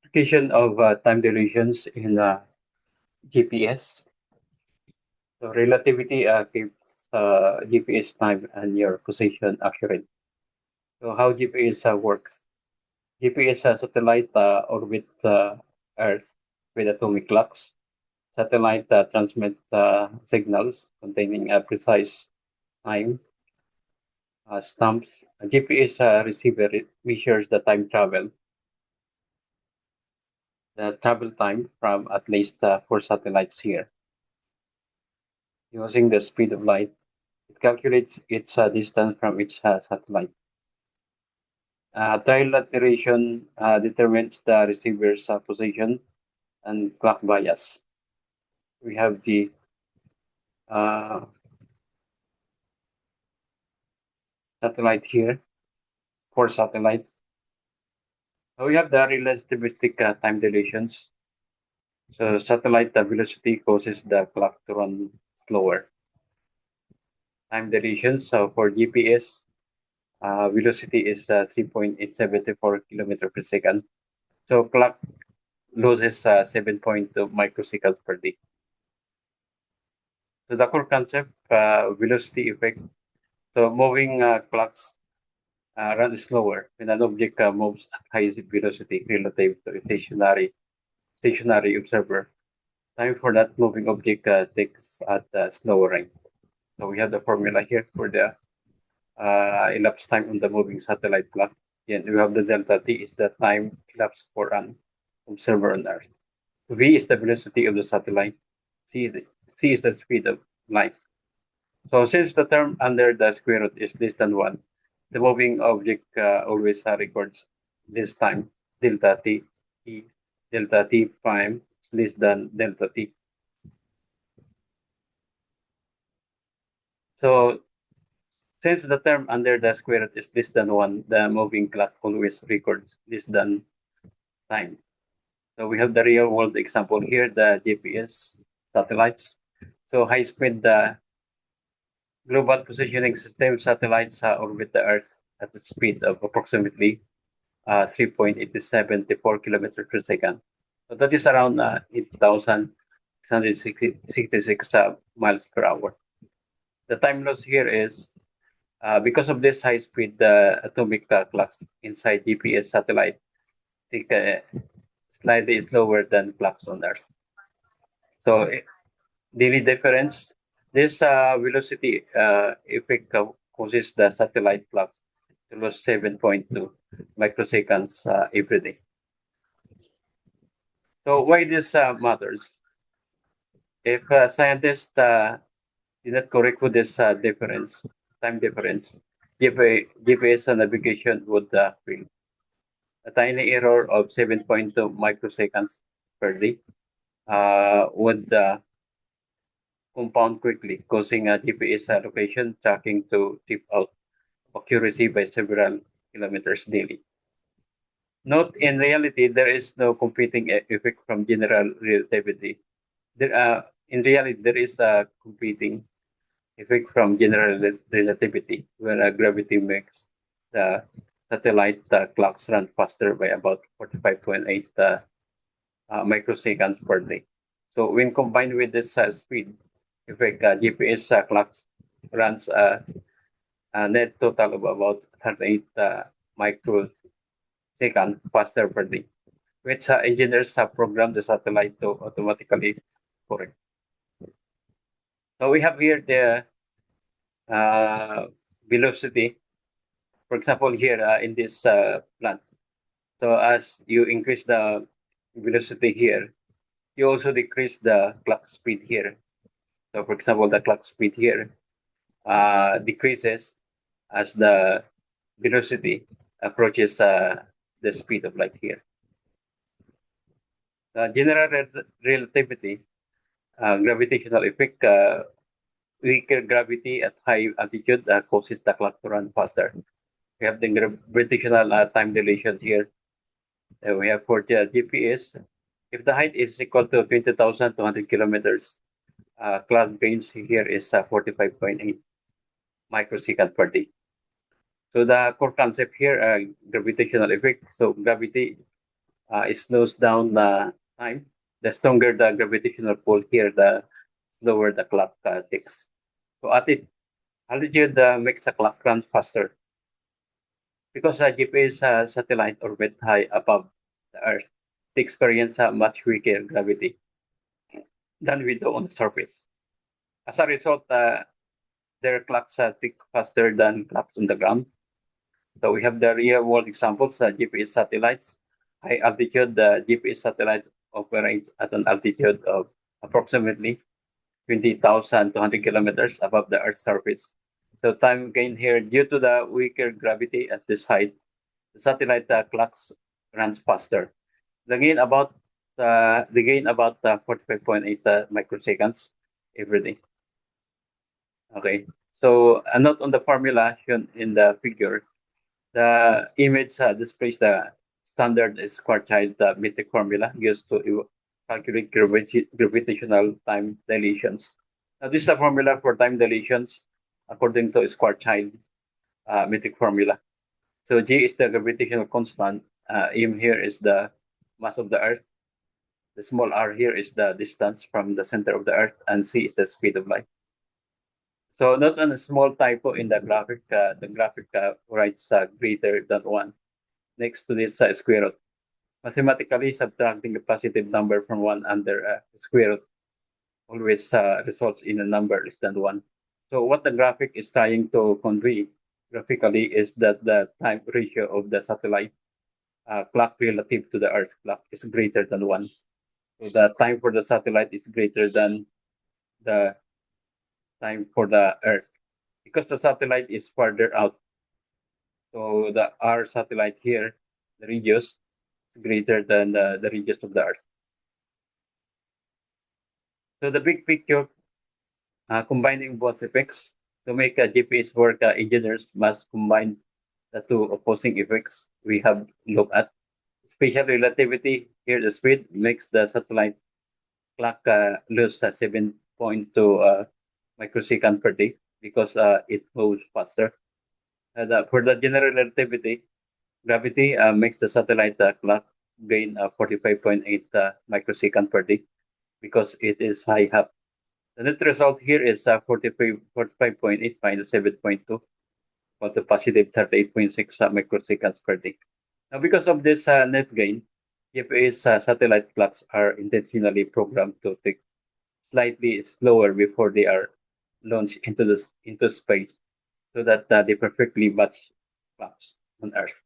Application of time dilutions in GPS. So relativity keeps GPS time and your position accurate. So how GPS works? GPS satellite orbit Earth with atomic clocks. Satellite transmit signals containing a precise time stamps. A GPS receiver measures the travel time from at least four satellites here. Using the speed of light, it calculates its distance from each satellite. Trilateration determines the receiver's position and clock bias. We have the uh, satellite here, four satellites. So we have the relativistic time dilations. So satellite velocity causes the clock to run slower. Time dilation. So for GPS, velocity is 3.874 kilometer per second. So clock loses 7.2 microseconds per day. So the core concept, velocity effect. So moving clocks run slower when an object moves at high velocity relative to a stationary observer. Time for that moving object takes at slower rate. So we have the formula here for the elapsed time on the moving satellite clock. Then we have the delta t is the time elapsed for an observer on Earth. V is the velocity of the satellite. C is the speed of light. So since the term under the square root is less than 1, the moving object always records this time delta t, e, delta t prime less than delta t. So since the term under the square root is less than 1, the moving clock always records less than time. So we have the real world example here, the GPS satellites. So high speed global positioning system satellites orbit the Earth at a speed of approximately 3.874 kilometers per second. So that is around 8,666 miles per hour. The time loss here is because of this high speed, the atomic clocks inside GPS satellite take slightly slower than clocks on Earth. So daily difference, this velocity effect causes the satellite clocks to lose 7.2 microseconds every day. So why this matters? If scientists did not correct for this time difference, GPS navigation would fail. A tiny error of 7.2 microseconds per day would compound quickly, causing a GPS location tracking to tip out accuracy by several kilometers daily. Note, in reality, there is no competing effect from general relativity. In reality, there is a competing effect from general relativity, where gravity makes the satellite clocks run faster by about 45.8 microseconds per day. So when combined with this speed effect, GPS clocks runs a net total of about 38 microseconds faster per day, which engineers have programmed the satellite to automatically correct. So we have here the uh, velocity. For example, here in this plant. So as you increase the velocity here, you also decrease the clock speed here. So for example, the clock speed here decreases as the velocity approaches the speed of light here. General relativity, gravitational effect, weaker gravity at high altitude causes the clock to run faster. We have the gravitational time dilations here. We have for the GPS, if the height is equal to 20,200 kilometers, clock gains here is 45.8 microsecond per day. So the core concept here, gravitational effect. So gravity it slows down the time. The stronger the gravitational pull here, the slower the clock ticks. So at it, altitude makes the clock run faster because GPS satellite orbit high above the Earth. They experience a much weaker gravity than we do on the surface. As a result, their clocks tick faster than clocks on the ground. So we have the real world examples, GPS satellites. High altitude, the GPS satellites operate at an altitude of approximately 20,200 kilometers above the Earth's surface. So time gain here due to the weaker gravity at this height, the satellite clocks runs faster. They gain about 45.8 microseconds every day. Okay. So a note on the formula shown in the figure. The image displays the standard Schwarzschild metric formula used to calculate gravitational time dilations. Now, this is the formula for time dilations according to Schwarzschild metric formula. So G is the gravitational constant. M here is the mass of the Earth. The small r here is the distance from the center of the Earth, and C is the speed of light. So not on a small typo in the graphic. The graphic writes greater than 1 next to this square root. Mathematically, subtracting a positive number from 1 under square root always results in a number less than 1. So what the graphic is trying to convey graphically is that the time ratio of the satellite clock relative to the Earth clock is greater than 1. So the time for the satellite is greater than the time for the Earth because the satellite is farther out. So the our satellite here, the radius, is greater than the radius of the Earth. So the big picture, combining both effects to make a GPS work, engineers must combine the two opposing effects we have looked at. Special relativity, here the speed makes the satellite clock lose 7.2 microsecond per day because it moves faster. For the general relativity, gravity makes the satellite clock gain 45.8 microsecond per day because it is high up. The net result here is 45.8 minus 7.2, equal to positive 38.6 microseconds per day. Now, because of this net gain, GPS satellite clocks are intentionally programmed to tick slightly slower before they are launched into space, so that they perfectly match clocks on Earth.